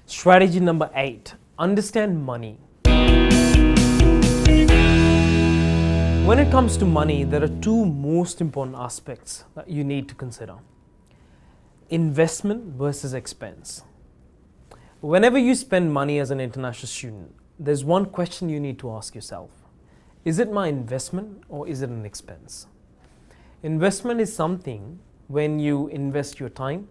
Strategy number 8, understand money. When it comes to money, there are two most important aspects that you need to consider. Investment versus expense. Whenever you spend money as an international student, there's one question you need to ask yourself. Is it my investment or is it an expense? Investment is something when you invest your time,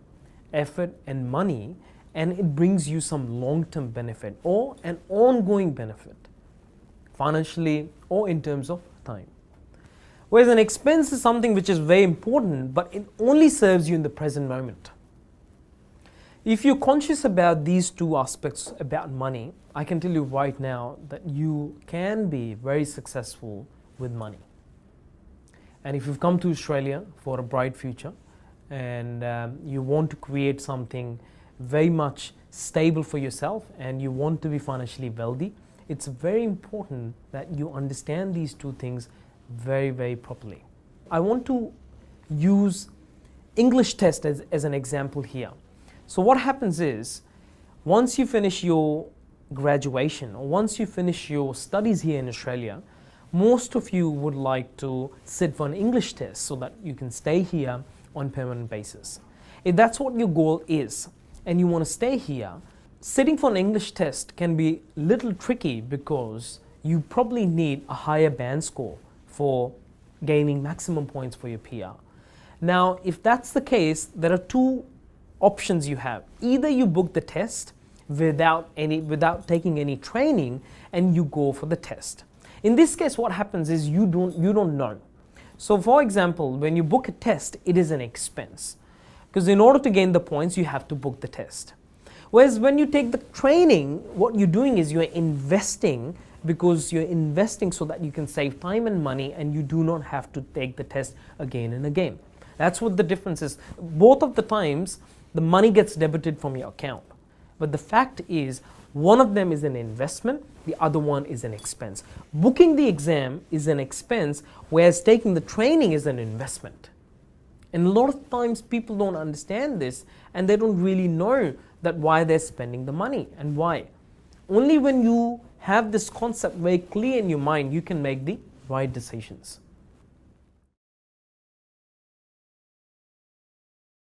effort and money and it brings you some long-term benefit or an ongoing benefit, financially or in terms of time. Whereas an expense is something which is very important, but it only serves you in the present moment. If you're conscious about these two aspects about money, I can tell you right now that you can be very successful with money. And if you've come to Australia for a bright future and you want to create something very much stable for yourself and you want to be financially wealthy, it's very important that you understand these two things very, very properly. I want to use English test as an example here. So what happens is, once you finish your graduation or once you finish your studies here in Australia, most of you would like to sit for an English test so that you can stay here on a permanent basis. If that's what your goal is and you want to stay here, sitting for an English test can be a little tricky because you probably need a higher band score for gaining maximum points for your PR. Now, if that's the case, there are two options you have. Either you book the test without taking any training and you go for the test. In this case, what happens is you don't know. So for example, when you book a test, it is an expense. Because in order to gain the points, you have to book the test. Whereas when you take the training, what you're doing is you're investing, because you're investing so that you can save time and money and you do not have to take the test again and again. That's what the difference is. Both of the times, the money gets debited from your account. But the fact is, one of them is an investment, the other one is an expense. Booking the exam is an expense, whereas taking the training is an investment. And a lot of times people don't understand this and they don't really know that why they're spending the money and why. Only when you have this concept very clear in your mind, you can make the right decisions.